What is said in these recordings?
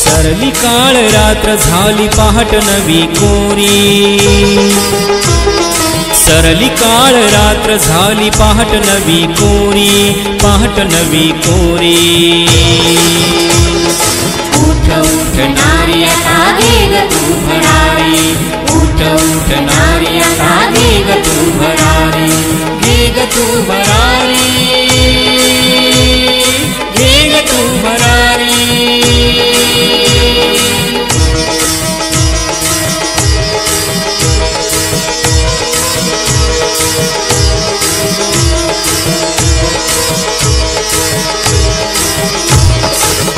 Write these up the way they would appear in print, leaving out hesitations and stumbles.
सरली काळ रात्र झाली पहाट नवी कोरी, सरली काळ रात्र झाली पहाट नवी कोरी, पहाट नवी कोरी। उठ उठ नारी आता वेग तू भरारी, उठ उठ नारी आता वेग तू भरारी, वेग तू भरारी, वेग तू भरारी।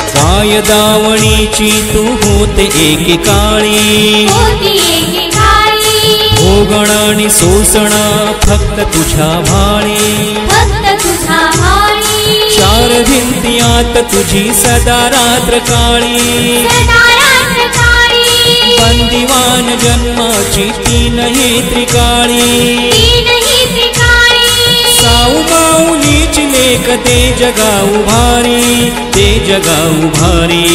काय दावणीची तू होते एकेकाळी, भोगण आणि सोसण फक्त तुझ्या भाळी, चार भिंतीयात तुझी सदा रात्र काळी, बंदिवान जन्माची तीनही त्रिकाळी, साऊ माऊलीची लेख ते जगाऊ भारी, ते जगाऊ भारी।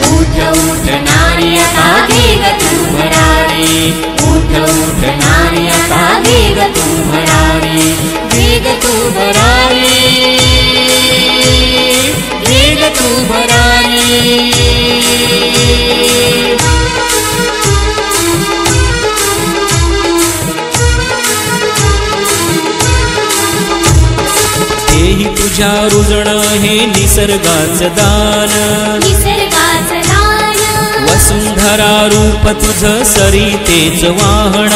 उठ उठ नारी आता वेग तू भरारी, उठ उठ नारी आता वेग तू भरारी, वेग तू भरारी, वेग तू भरारी। हेही तुझ्या रुजण हे निसर्गाचं दान, वसुंधरा रूप तुझ सरितेच वाहन,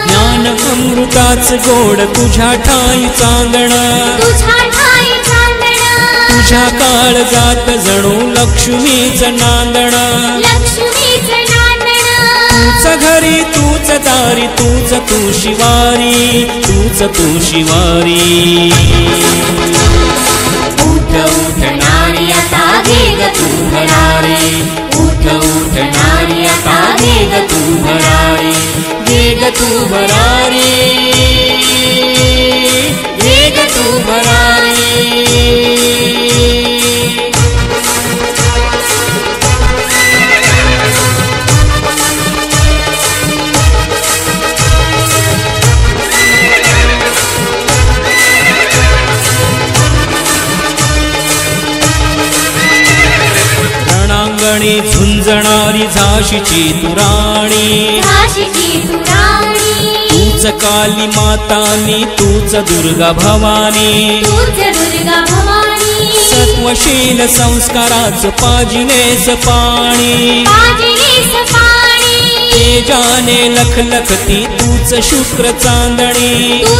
ज्ञान अमृताच गोड तुझ्या ठाई चांदण, तुझ्या काळजात जणू लक्ष्मीच नांदण, तूच घरी तूच दारी तूच तू शिवारी, तूच तू शिवारी। उठ उठ नारी आता वेग तू भरारी, उठ उठ नारी आता वेग तू भरारी, वेग तू भरारी, वेग तू भरारी। रणांगणी झुंजणारी झाशीची तू राणी, तूच काली मातानी तूच दुर्गा भवानी, सत्वशील संस्काराच पाजिनेस पाणी, तेजाने लखलखती तूच शुक्र चांदणी, तू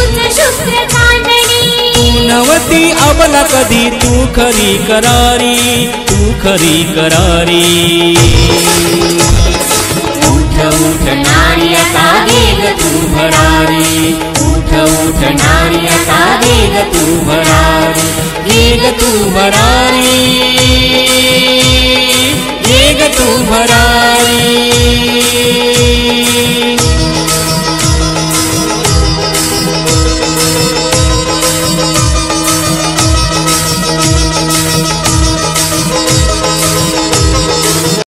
नवती अबला कधी तू खरी करारी, तू खरी करारी। उठ उठ नारी आता वेग तू भरारी, उठ उठ नारी आता वेग तू भरारी, वेग तू भरारी,